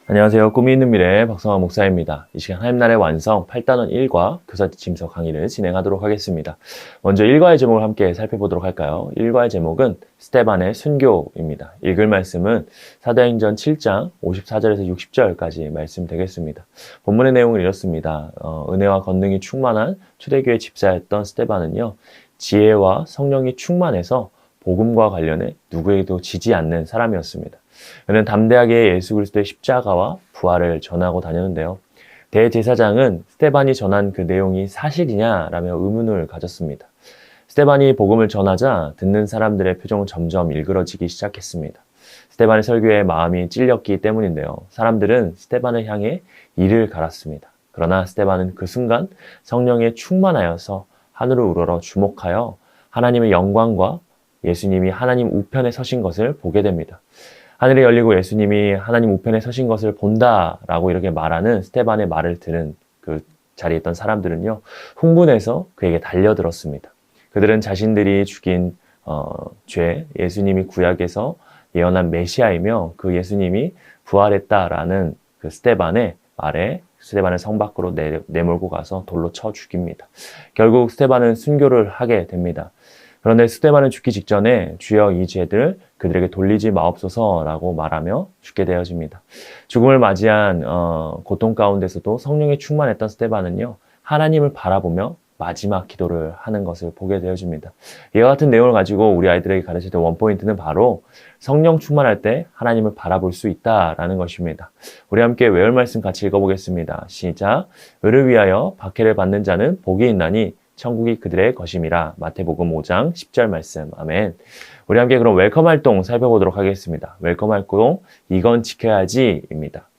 안녕하세요. 꿈이 있는 미래 박성환 목사입니다. 이 시간 하나님 나라의 완성 8단원 1과 교사 지침서 강의를 진행하도록 하겠습니다. 먼저 1과의 제목을 함께 살펴보도록 할까요? 1과의 제목은 스데반의 순교입니다. 읽을 말씀은 사도행전 7장 54절에서 60절까지 말씀 되겠습니다. 본문의 내용은 이렇습니다. 은혜와 권능이 충만한 초대교회 집사였던 스데반은요, 지혜와 성령이 충만해서 복음과 관련해 누구에게도 지지 않는 사람이었습니다. 그는 담대하게 예수 그리스도의 십자가와 부활을 전하고 다녔는데요. 대제사장은 스데반이 전한 그 내용이 사실이냐라며 의문을 가졌습니다. 스데반이 복음을 전하자 듣는 사람들의 표정은 점점 일그러지기 시작했습니다. 스데반의 설교에 마음이 찔렸기 때문인데요. 사람들은 스데반을 향해 이를 갈았습니다. 그러나 스데반은 그 순간 성령에 충만하여서 하늘을 우러러 주목하여 하나님의 영광과 예수님이 하나님 우편에 서신 것을 보게 됩니다. 하늘이 열리고 예수님이 하나님 우편에 서신 것을 본다라고 이렇게 말하는 스데반의 말을 들은 그 자리에 있던 사람들은요, 흥분해서 그에게 달려들었습니다. 그들은 자신들이 죽인 죄, 예수님이 구약에서 예언한 메시아이며 그 예수님이 부활했다라는 그 스데반의 말에 스데반을 성 밖으로 내몰고 가서 돌로 쳐 죽입니다. 결국 스데반은 순교를 하게 됩니다. 그런데 스데반은 죽기 직전에 주여 이 죄들 그들에게 돌리지 마옵소서라고 말하며 죽게 되어집니다. 죽음을 맞이한 고통 가운데서도 성령에 충만했던 스데반은요, 하나님을 바라보며 마지막 기도를 하는 것을 보게 되어집니다. 이와 같은 내용을 가지고 우리 아이들에게 가르칠 때 원포인트는 바로 성령 충만할 때 하나님을 바라볼 수 있다라는 것입니다. 우리 함께 외울 말씀 같이 읽어보겠습니다. 시작. 의를 위하여 박해를 받는 자는 복이 있나니 천국이 그들의 것임이라. 마태복음 5장 10절 말씀. 아멘. 우리 함께 그럼 웰컴 활동 살펴보도록 하겠습니다. 웰컴 활동, 이건 지켜야지입니다.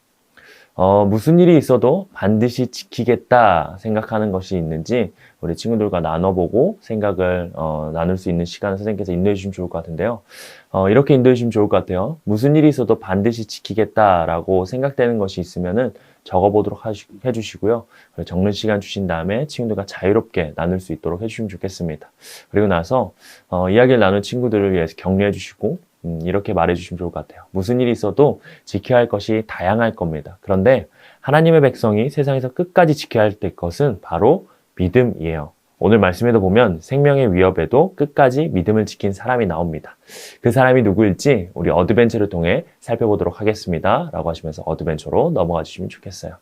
무슨 일이 있어도 반드시 지키겠다 생각하는 것이 있는지 우리 친구들과 나눠보고 생각을 나눌 수 있는 시간을 선생님께서 인도해 주시면 좋을 것 같은데요. 이렇게 인도해 주시면 좋을 것 같아요. 무슨 일이 있어도 반드시 지키겠다라고 생각되는 것이 있으면은 적어보도록 해주시고요. 적는 시간 주신 다음에 친구들과 자유롭게 나눌 수 있도록 해주시면 좋겠습니다. 그리고 나서 이야기를 나눈 친구들을 위해서 격려해 주시고 이렇게 말해주시면 좋을 것 같아요. 무슨 일이 있어도 지켜야 할 것이 다양할 겁니다. 그런데 하나님의 백성이 세상에서 끝까지 지켜야 할 것은 바로 믿음이에요. 오늘 말씀에도 보면 생명의 위협에도 끝까지 믿음을 지킨 사람이 나옵니다. 그 사람이 누구일지 우리 어드벤처를 통해 살펴보도록 하겠습니다. 라고 하시면서 어드벤처로 넘어가 주시면 좋겠어요.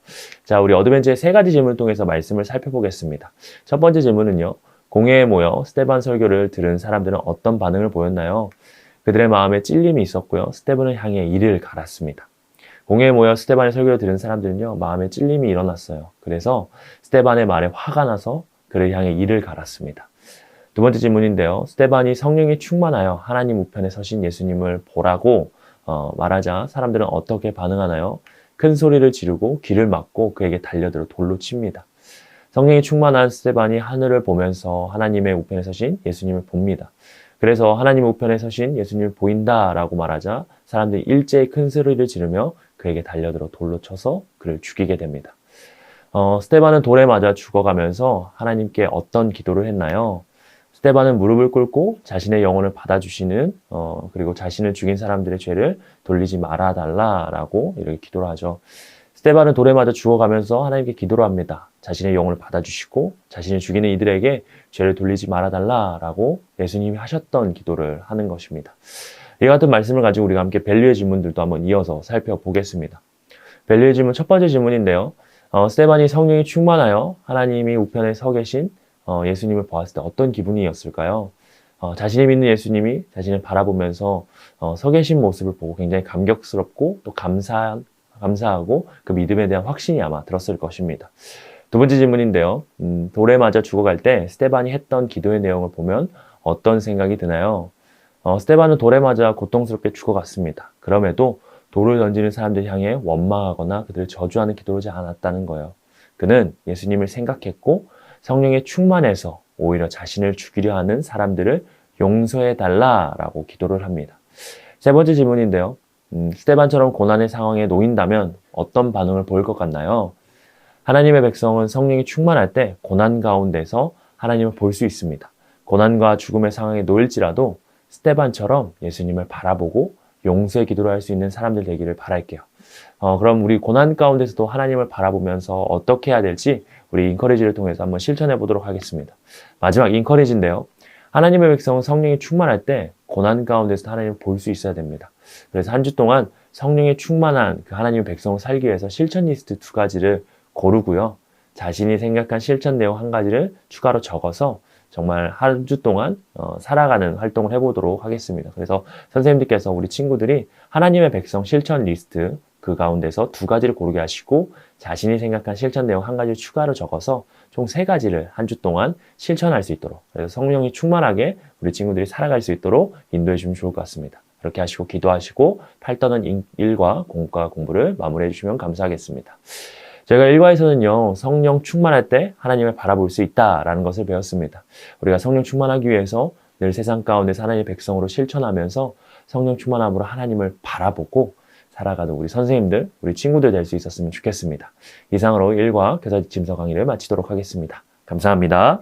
자, 우리 어드벤처의 세 가지 질문을 통해서 말씀을 살펴보겠습니다. 첫 번째 질문은요. 공회에 모여 스데반 설교를 들은 사람들은 어떤 반응을 보였나요? 그들의 마음에 찔림이 있었고요. 스데반을 향해 이를 갈았습니다. 공회에 모여 스데반의 설교를 들은 사람들은요, 마음에 찔림이 일어났어요. 그래서 스데반의 말에 화가 나서 그를 향해 이를 갈았습니다. 두 번째 질문인데요. 스데반이 성령이 충만하여 하나님 우편에 서신 예수님을 보라고 말하자 사람들은 어떻게 반응하나요? 큰 소리를 지르고 귀를 막고 그에게 달려들어 돌로 칩니다. 성령이 충만한 스데반이 하늘을 보면서 하나님의 우편에 서신 예수님을 봅니다. 그래서 하나님 우편에 서신 예수님을 보인다라고 말하자 사람들이 일제히 큰 소리를 지르며 그에게 달려들어 돌로 쳐서 그를 죽이게 됩니다. 스데반은 돌에 맞아 죽어가면서 하나님께 어떤 기도를 했나요? 스데반은 무릎을 꿇고 자신의 영혼을 받아주시는 그리고 자신을 죽인 사람들의 죄를 돌리지 말아달라라고 이렇게 기도를 하죠. 스데반은 돌에 맞아 죽어가면서 하나님께 기도를 합니다. 자신의 영혼을 받아주시고 자신을 죽이는 이들에게 죄를 돌리지 말아달라라고 예수님이 하셨던 기도를 하는 것입니다. 이와 같은 말씀을 가지고 우리가 함께 밸류의 질문들도 한번 이어서 살펴보겠습니다. 밸류의 질문 첫 번째 질문인데요. 스데반이 성령이 충만하여 하나님이 우편에 서 계신 예수님을 보았을 때 어떤 기분이었을까요? 자신이 믿는 예수님이 자신을 바라보면서 서 계신 모습을 보고 굉장히 감격스럽고 또 감사하고 그 믿음에 대한 확신이 아마 들었을 것입니다. 두 번째 질문인데요. 돌에 맞아 죽어갈 때 스데반이 했던 기도의 내용을 보면 어떤 생각이 드나요? 스데반은 돌에 맞아 고통스럽게 죽어갔습니다. 그럼에도 돌을 던지는 사람들 향해 원망하거나 그들을 저주하는 기도를 하지 않았다는 거예요. 그는 예수님을 생각했고 성령에 충만해서 오히려 자신을 죽이려 하는 사람들을 용서해달라라고 기도를 합니다. 세 번째 질문인데요. 스데반처럼 고난의 상황에 놓인다면 어떤 반응을 보일 것 같나요? 하나님의 백성은 성령이 충만할 때 고난 가운데서 하나님을 볼 수 있습니다. 고난과 죽음의 상황에 놓일지라도 스데반처럼 예수님을 바라보고 용서의 기도를 할 수 있는 사람들 되기를 바랄게요. 그럼 우리 고난 가운데서도 하나님을 바라보면서 어떻게 해야 될지 우리 인커리지를 통해서 한번 실천해 보도록 하겠습니다. 마지막 인커리지인데요. 하나님의 백성은 성령이 충만할 때 고난 가운데서 하나님을 볼 수 있어야 됩니다. 그래서 한 주 동안 성령의 충만한 그 하나님의 백성을 살기 위해서 실천 리스트 2가지를 고르고요. 자신이 생각한 실천 내용 1가지를 추가로 적어서 정말 한 주 동안 살아가는 활동을 해보도록 하겠습니다. 그래서 선생님들께서 우리 친구들이 하나님의 백성 실천 리스트 그 가운데서 2가지를 고르게 하시고 자신이 생각한 실천 내용 1가지를 추가로 적어서 총 3가지를 한 주 동안 실천할 수 있도록, 그래서 성령이 충만하게 우리 친구들이 살아갈 수 있도록 인도해 주시면 좋을 것 같습니다. 그렇게 하시고 기도하시고 8단원 1과 공과 공부를 마무리해 주시면 감사하겠습니다. 저희가 1과에서는요, 성령 충만할 때 하나님을 바라볼 수 있다라는 것을 배웠습니다. 우리가 성령 충만하기 위해서 늘 세상 가운데서 하나님의 백성으로 실천하면서 성령 충만함으로 하나님을 바라보고 살아가는 우리 선생님들, 우리 친구들 될 수 있었으면 좋겠습니다. 이상으로 1과 교사짐서 강의를 마치도록 하겠습니다. 감사합니다.